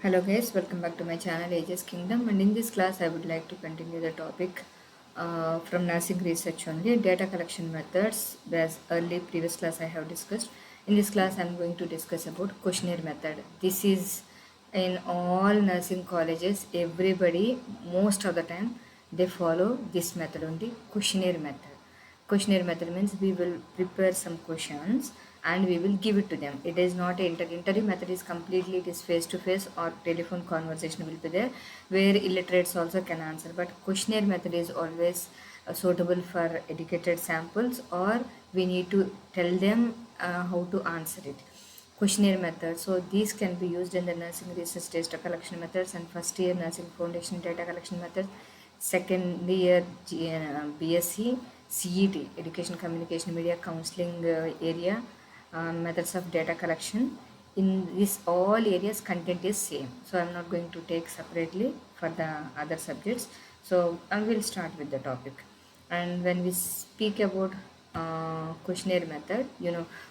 Hello guys, welcome back to my channel Ages Kingdom, and in this class I would like to continue the topic from nursing research only, data collection methods. As early previous class I have discussed. In this class I am going to discuss about questionnaire method. This is in all nursing colleges, everybody most of the time they follow this method only, questionnaire method. Questionnaire method means we will prepare some questions and we will give it to them. It is not an interview method, is completely, it is face to face or telephone conversation will be there where illiterates also can answer, but questionnaire method is always suitable for educated samples, or we need to tell them how to answer it. Questionnaire method, so these can be used in the nursing research data collection methods and first year nursing foundation data collection methods, second year BSc, CET, education communication media counseling area, methods of data collection. In this all areas content is same, so I'm not going to take separately for the other subjects. So I will start with the topic. And when we speak about questionnaire method,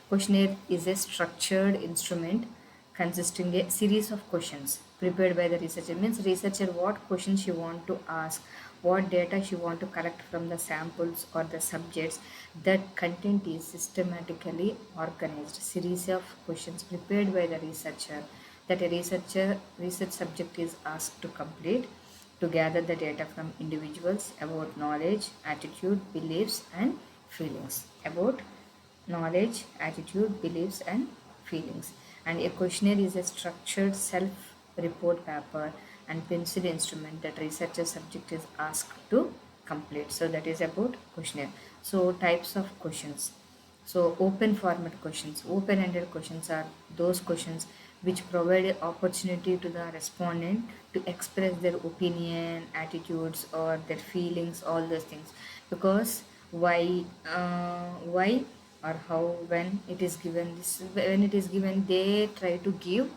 questionnaire is a structured instrument consisting a series of questions prepared by the researcher. Means researcher what questions you want to ask, what data you want to collect from the samples or the subjects. That content is systematically organized series of questions prepared by the researcher that a research subject is asked to complete to gather the data from individuals about knowledge, attitude, beliefs, and feelings. About knowledge, attitude, beliefs, and feelings. And a questionnaire is a structured self report paper and pencil instrument that researcher subject is asked to complete. So, that is about questionnaire. So, types of questions. So open format questions, open-ended questions are those questions which provide an opportunity to the respondent to express their opinion, attitudes, or their feelings, all those things. Because why or how, when it is given, this when it is given, they try to give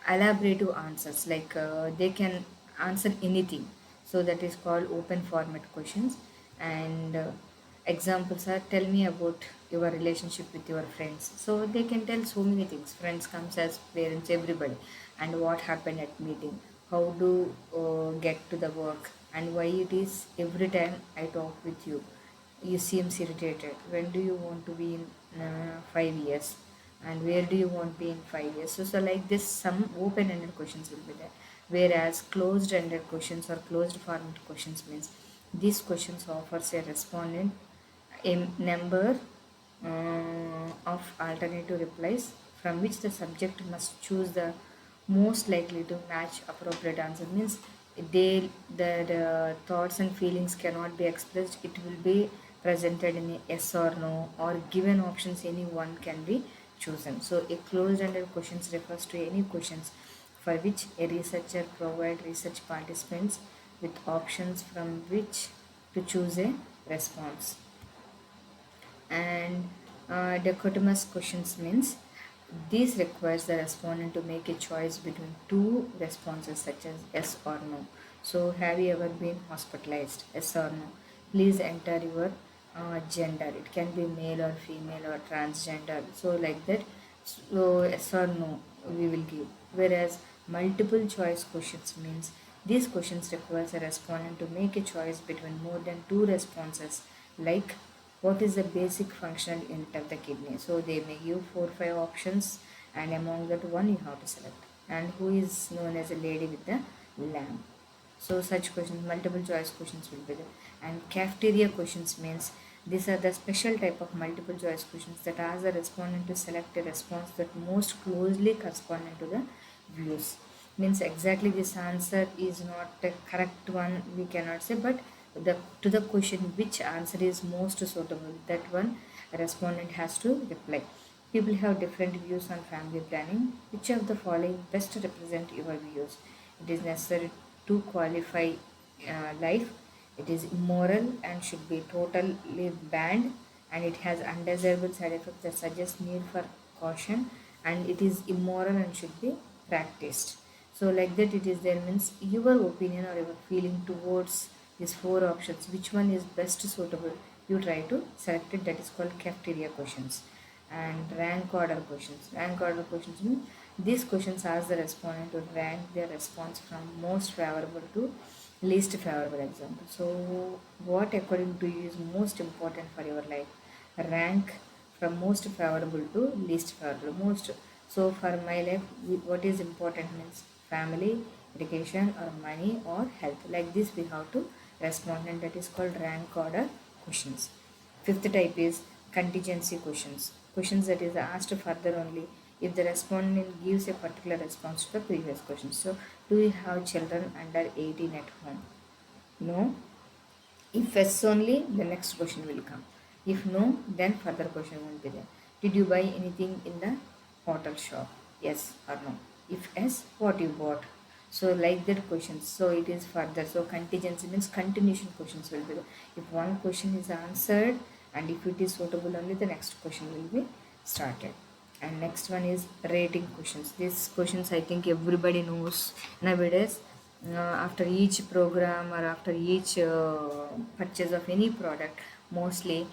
elaborative answers, like they can answer anything, so that is called open format questions. And examples are, tell me about your relationship with your friends, so they can tell so many things. Friends comes as parents, everybody, and what happened at meeting, how do get to the work, and why it is every time I talk with you you seems irritated. When do you want to be in 5 years? And where do you want to be in 5 years? So like this, some open-ended questions will be there. Whereas closed-ended questions or closed format questions means these questions offers a respondent a number of alternative replies from which the subject must choose the most likely to match appropriate answer. Means they the thoughts and feelings cannot be expressed, it will be presented in a yes or no, or given options any one can be chosen. So a closed-ended questions refers to any questions for which a researcher provide research participants with options from which to choose a response. And dichotomous questions means this requires the respondent to make a choice between two responses such as yes or no. So have you ever been hospitalized? Yes or no. Please enter your gender. It can be male or female or transgender. So like that. So yes or no we will give. Whereas multiple choice questions means these questions requires a respondent to make a choice between more than two responses, like what is the basic functional unit of the kidney. So they may give 4 5 options, and among that one you have to select. And who is known as a lady with the lamp. So such questions, multiple choice questions will be there. And cafeteria questions means these are the special type of multiple choice questions that ask the respondent to select a response that most closely corresponding to the views. Means exactly this answer is not a correct one, we cannot say, but the to the question which answer is most suitable, that one respondent has to reply. People have different views on family planning. Which of the following best represent your views? It is necessary to qualify life. It is immoral and should be totally banned, and it has undesirable side effects that suggest need for caution, and it is immoral and should be practiced. So like that it is there, means your opinion or your feeling towards these four options, which one is best suitable, you try to select it. That is called cafeteria questions. And rank order questions mean These questions ask the respondent to rank their response from most favorable to least favorable example. So, what according to you is most important for your life? Rank from most favorable to least favorable. Most. So, for my life, what is important means family, education, or money, or health. Like this, we have to respond, and that is called rank order questions. Fifth type is contingency questions. Questions that is asked further only if the respondent gives a particular response to the previous question. So, do you have children under 18 at home? No. If yes only, the next question will come. If no, then further question will be there. Did you buy anything in the hotel shop? Yes or no? If yes, what you bought? So like that questions. So it is further. So contingency means continuation questions will be there. If one question is answered and if it is suitable only, the next question will be started. And next one is rating questions. These questions I think everybody knows nowadays. After each program or after each purchase of any product, mostly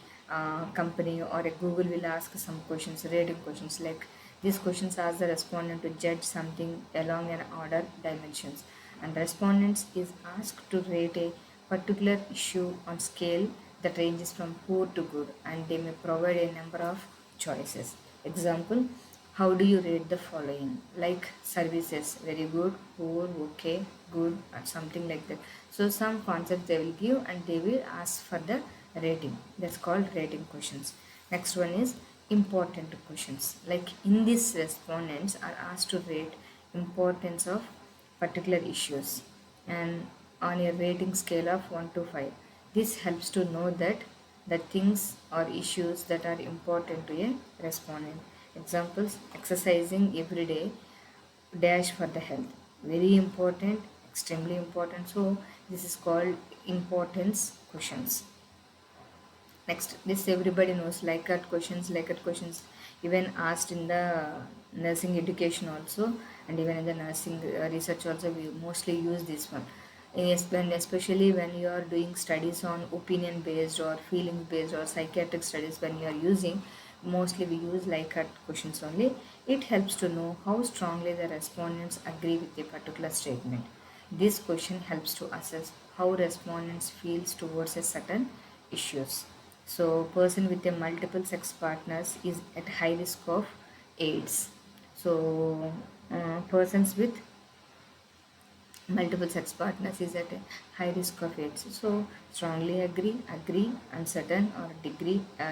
company or a Google will ask some questions, rating questions. Like these questions ask the respondent to judge something along an order dimensions, and respondents is asked to rate a particular issue on scale that ranges from poor to good, and they may provide a number of choices. Example: how do you rate the following? Like services, very good, poor, okay, good, or something like that. So some concepts they will give and they will ask for the rating. That's called rating questions. Next one is important questions. Like in these respondents are asked to rate importance of particular issues and on a rating scale of 1 to 5. This helps to know that the things or issues that are important to a respondent. Examples: exercising every day, dash for the health. Very important, extremely important. So, this is called importance questions. Next, this everybody knows like at questions, even asked in the nursing education also, and even in the nursing research also, we mostly use this one. Yes, especially when you are doing studies on opinion based or feeling based or psychiatric studies, when you are using, mostly we use like at questions only. It helps to know how strongly the respondents agree with a particular statement. This question helps to assess how respondents feels towards a certain issues. So, person with a multiple sex partners is at high risk of AIDS. So, persons with multiple sex partners is at a high risk of AIDS. So, strongly agree, uncertain, or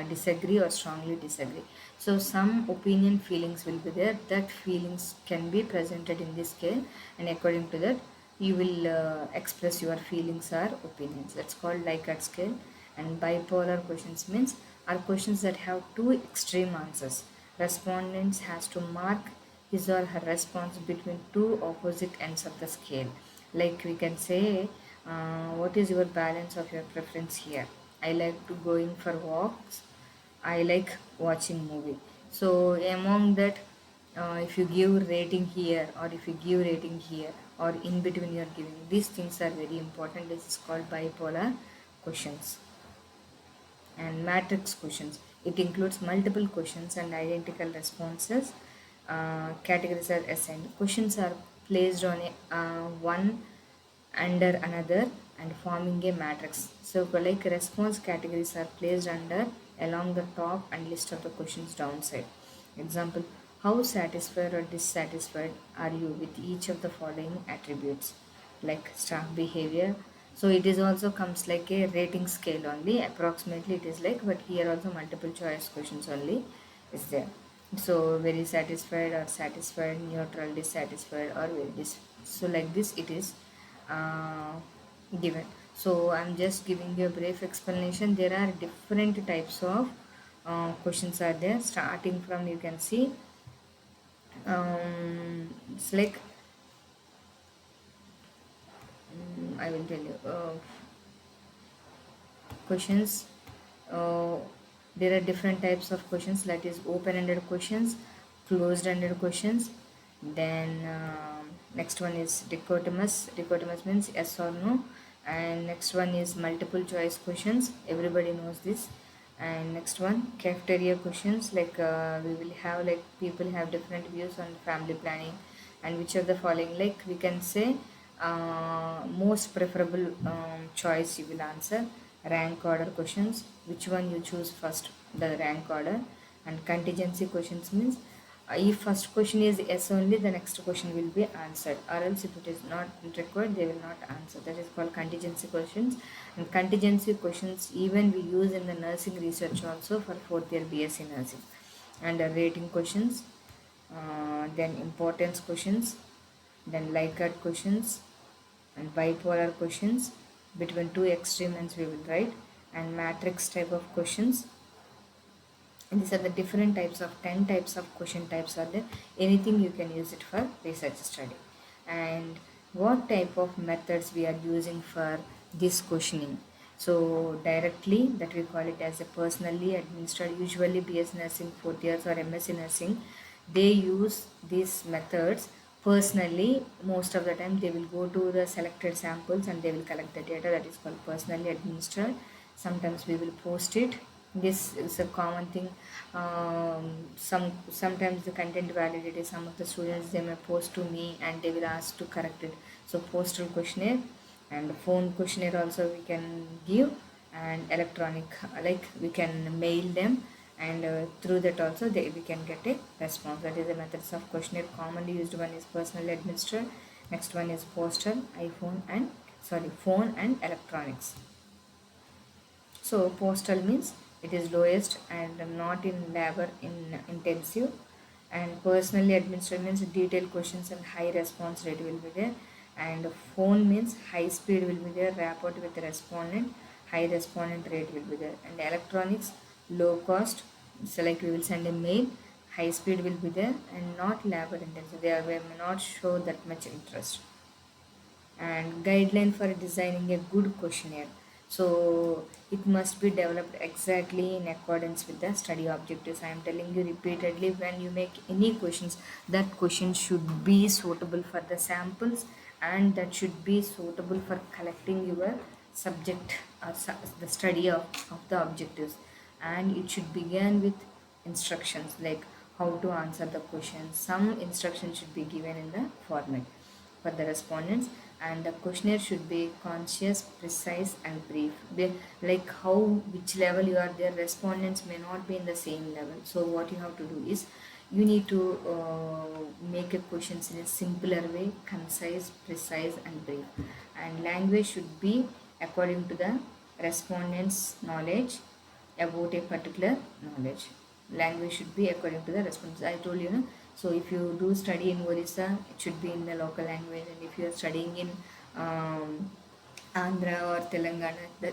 disagree, or strongly disagree. So, some opinion feelings will be there. That feelings can be presented in this scale, and according to that, you will express your feelings or opinions. That's called Likert scale. And bipolar questions means are questions that have two extreme answers. Respondents has to mark his or her response between two opposite ends of the scale. Like we can say, what is your balance of your preference here? I like to going for walks. I like watching movie. So among that, if you give rating here or if you give rating here or in between you are giving, these things are very important. This is called bipolar questions. And matrix questions. It includes multiple questions and identical responses. Categories are assigned. Questions are placed on one under another and forming a matrix. So, like response categories are placed under along the top and list of the questions downside. Example: how satisfied or dissatisfied are you with each of the following attributes? Like staff behavior. So it is also comes like a rating scale only. Approximately it is like, but here also multiple choice questions only is there. So very satisfied or satisfied, neutral, dissatisfied, or very so like this it is uh, given. So I'm just giving you a brief explanation. There are different types of questions are there. Starting from you can see it's like I will tell you questions. Uh, there are different types of questions. That is open-ended questions, closed-ended questions. Then next one is dichotomous. Dichotomous means yes or no. And next one is multiple choice questions. Everybody knows this. And next one, cafeteria questions, like we will have like people have different views on family planning, and which of the following, like we can say most preferable choice you will answer. Rank order questions, which one you choose first, the rank order. And contingency questions means if first question is yes only, the next question will be answered, or else if it is not required, they will not answer. That is called contingency questions. And contingency questions even we use in the nursing research also for fourth year BSc nursing. And rating questions, then importance questions, then Likert questions, and bipolar questions. Between two extremes we will write. And matrix type of questions, and these are the different types of 10 types of question types are there. Anything you can use it for research study. And what type of methods we are using for this questioning? So directly, that we call it as a personally administered, usually BS nursing fourth years or MSc nursing, they use these methods personally. Most of the time they will go to the selected samples and they will collect the data. That is called personally administered. Sometimes we will post it. This is a common thing. Sometimes the content validity, some of the students they may post to me and they will ask to correct it. So postal questionnaire and phone questionnaire also we can give. And electronic, like we can mail them, and through that also we can get a response. That is the methods of questionnaire. Commonly used one is personally administered, next one is postal, iPhone and phone and electronics. So postal means it is lowest and not in labor in intensive. And personally administered means detailed questions and high response rate will be there. And phone means high speed will be there, rapport with the respondent, high respondent rate will be there. And electronics, low cost, so like we will send a mail, high speed will be there and not labor intensive. They may not show that much interest. And guideline for designing a good questionnaire. So it must be developed exactly in accordance with the study objectives. I am telling you repeatedly, when you make any questions, that question should be suitable for the samples, and that should be suitable for collecting your subject or the study of the objectives. And it should begin with instructions like how to answer the question. Some instructions should be given in the format for the respondents. And the questionnaire should be conscious, precise and brief. Like how, which level you are there, respondents may not be in the same level. So what you have to do is you need to make a questions in a simpler way, concise, precise and brief. And language should be according to the respondents knowledge about a particular knowledge. Language should be according to the response. I told you, no? So if you do study in Orissa, it should be in the local language, and if you are studying in Andhra or Telangana, the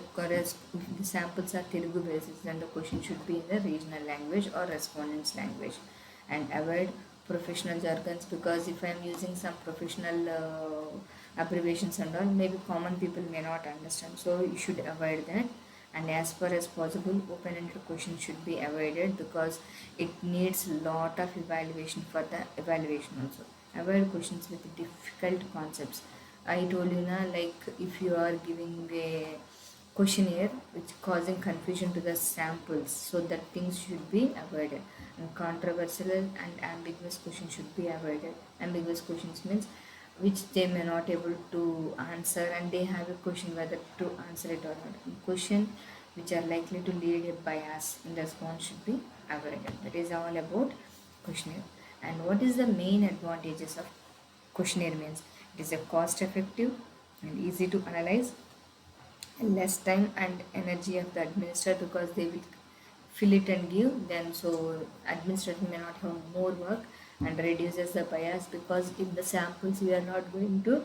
samples are Telugu basis, then the question should be in the regional language or respondent's language. And avoid professional jargons, because if I am using some professional abbreviations and all, maybe common people may not understand. So you should avoid that. And as far as possible, open-ended questions should be avoided because it needs lot of evaluation for the evaluation also. Avoid questions with difficult concepts. I told you na, like if you are giving a questionnaire which causing confusion to the samples, so that things should be avoided. And controversial and ambiguous questions should be avoided. Ambiguous questions means which they may not able to answer and they have a question whether to answer it or not. Question which are likely to lead a bias in the response should be avoided. That is all about questionnaire. And what is the main advantages of questionnaire means? It is a cost effective and easy to analyze, and less time and energy of the administrator because they will fill it and give. Then so administrator may not have more work, and reduces the bias because in the samples we are not going to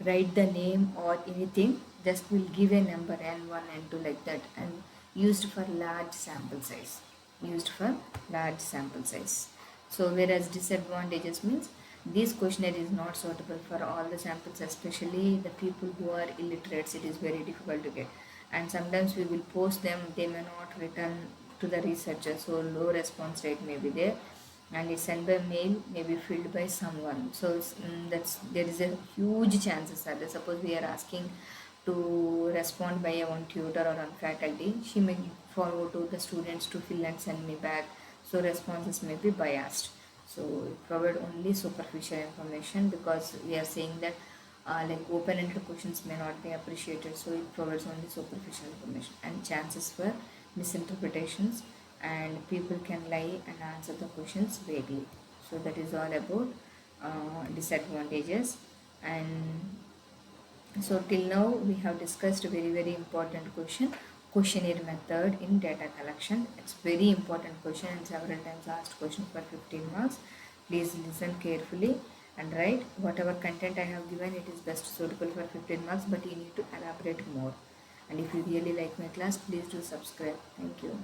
write the name or anything, just will give a number n1 n2 like that. And used for large sample size, used for large sample size. So whereas disadvantages means this questionnaire is not suitable for all the samples, especially the people who are illiterates. It is very difficult to get, and sometimes we will post them, they may not return to the researcher, so low response rate may be there. And it's sent by mail, may be filled by someone. So that's, there is a huge chances that suppose we are asking to respond by a one tutor or one faculty, she may forward to the students to fill and send me back, so responses may be biased. So it provide only superficial information, because we are saying that like open-ended questions may not be appreciated, so it provides only superficial information and chances for misinterpretations, and people can lie and answer the questions vaguely. So that is all about disadvantages. And so till now we have discussed a very important questionnaire method in data collection. It's very important question and several times asked question for 15 marks. Please listen carefully and write whatever content I have given. It is best suitable for 15 marks, but you need to elaborate more. And if you really like my class, please do subscribe. Thank you.